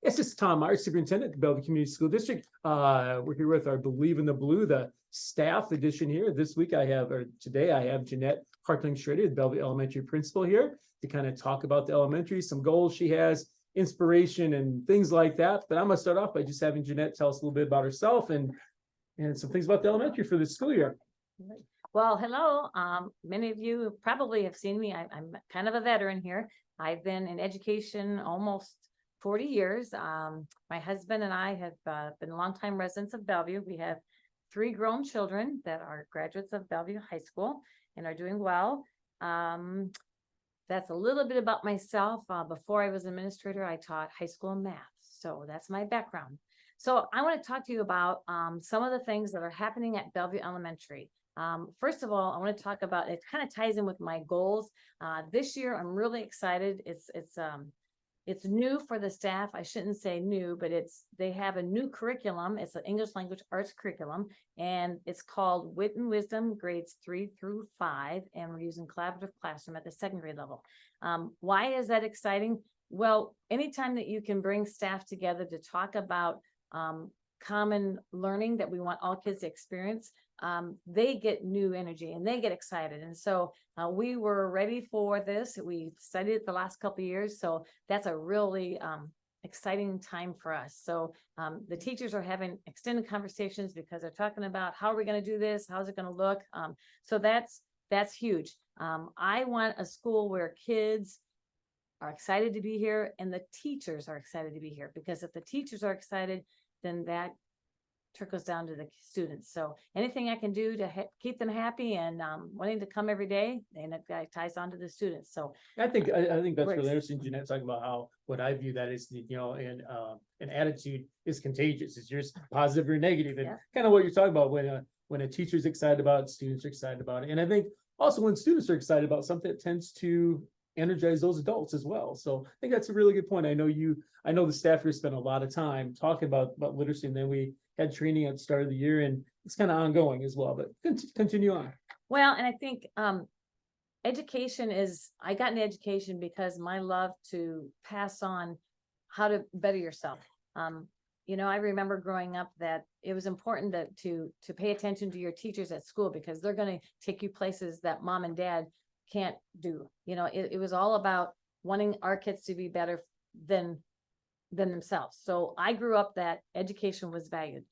Yes, this is Tom Myers, Superintendent at the Bellevue Community School District. We're here with our Believe in the Blue, the staff edition here. This week today I have Jeanette Hartling-Schrader, the Bellevue Elementary principal here to kind of talk about the elementary, some goals she has, inspiration and things like that. But I'm gonna start off by just having Jeanette tell us a little bit about herself and some things about the elementary for this school year. Well, hello. Many of you probably have seen me. I'm kind of a veteran here. I've been in education almost 40 years. My husband and I have been longtime residents of Bellevue. We have 3 grown children that are graduates of Bellevue High School and are doing well. That's a little bit about myself. Before I was an administrator, I taught high school math. So that's my background. So I want to talk to you about some of the things that are happening at Bellevue Elementary. First of all, I want to talk about, it kind of ties in with my goals. This year, I'm really excited. It's new for the staff. I shouldn't say new, but they have a new curriculum. It's an English language arts curriculum, and it's called Wit and Wisdom, grades 3 through 5, and we're using collaborative classroom at the 2nd grade level. Why is that exciting? Well, anytime that you can bring staff together to talk about common learning that we want all kids to experience, they get new energy and they get excited. And so we were ready for this. We studied it the last couple of years. So that's a really exciting time for us. So the teachers are having extended conversations because they're talking about how are we going to do this? How's it going to look? So that's huge. I want a school where kids are excited to be here and the teachers are excited to be here, because if the teachers are excited, then that trickles down to the students. So anything I can do to keep them happy and wanting to come every day, and it ties on to the students. So I think that's really interesting, Jeanette, talking about how what I view that is, an attitude is contagious. It's just positive or negative, and kind of what you're talking about when a teacher's excited about it, students are excited about it. And I think also when students are excited about something, it tends to energize those adults as well. So I think that's a really good point. I know the staff here spent a lot of time talking about literacy, and then we had training at the start of the year, and it's kind of ongoing as well, but continue on. Well, and I think I got into education because my love to pass on how to better yourself. I remember growing up that it was important to pay attention to your teachers at school, because they're going to take you places that mom and dad can't do. It was all about wanting our kids to be better than themselves. So I grew up that education was valued.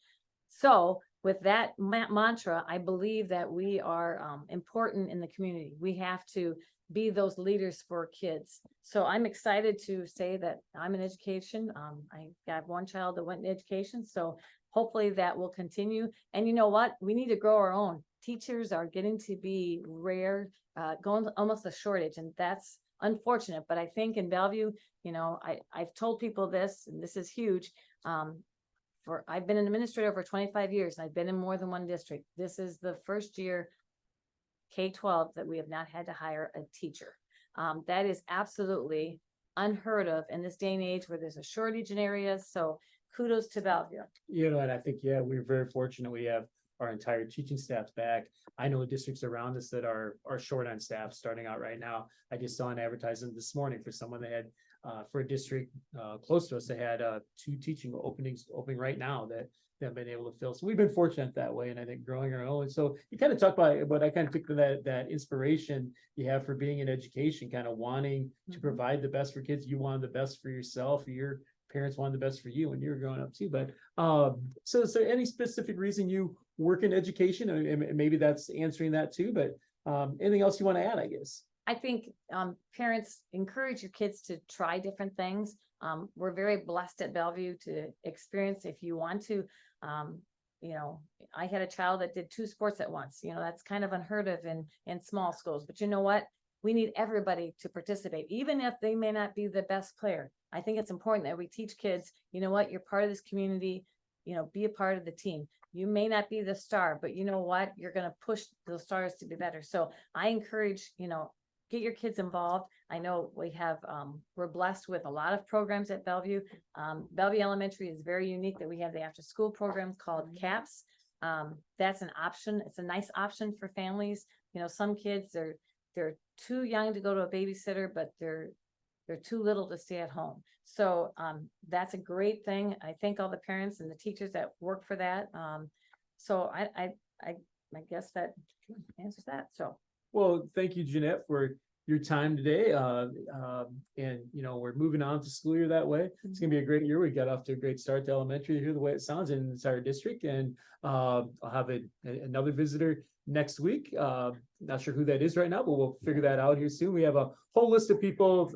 So with that mantra, I believe that we are important in the community. We have to be those leaders for kids. So I'm excited to say that I'm in education. I got one child that went in education, so hopefully that will continue. And you know what? We need to grow our own. Teachers are getting to be rare, going almost a shortage, and that's unfortunate. But I think in Bellevue, I've told people this, and this is huge. I've been an administrator for 25 years, and I've been in more than one district. This is the first year K-12 that we have not had to hire a teacher. That is absolutely unheard of in this day and age where there's a shortage in areas. So kudos to Bellevue. And I think, we're very fortunate. We have our entire teaching staff back. I know districts around us that are short on staff starting out right now. I just saw an advertisement this morning for someone that had, for a district close to us, that had 2 teaching openings opening right now that they've been able to fill. So we've been fortunate that way, and I think growing our own. So you kind of talk about, but I kind of think that inspiration you have for being in education, kind of wanting to provide the best for kids. You wanted the best for yourself, your parents wanted the best for you when you were growing up too. But so is there any specific reason you work in education? And maybe that's answering that too, but anything else you want to add, I guess? I think parents encourage your kids to try different things. We're very blessed at Bellevue to experience, if you want to. I had a child that did 2 sports at once. That's kind of unheard of in small schools. But you know what? We need everybody to participate, even if they may not be the best player. I think it's important that we teach kids, you know what, you're part of this community, be a part of the team. You may not be the star, but you know what, you're going to push those stars to be better. So I encourage, get your kids involved. I know we're blessed with a lot of programs at Bellevue. Bellevue Elementary is very unique that we have the after school programs called CAPS. That's an option. It's a nice option for families. Some kids they're too young to go to a babysitter, but they're They're too little to stay at home. So that's a great thing. I thank all the parents and the teachers that work for that. So I guess that answers that. So. Well, thank you, Jeanette, for your time today. And we're moving on to school year that way. It's gonna be a great year. We got off to a great start to elementary here, the way it sounds, and it's our district. And I'll have another visitor next week. Not sure who that is right now, but we'll figure that out here soon. We have a whole list of people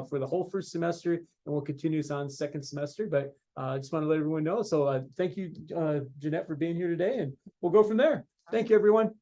for the whole first semester, and we'll continue this on second semester. But I just want to let everyone know. So thank you, Jeanette, for being here today, and we'll go from there. Thank you, everyone.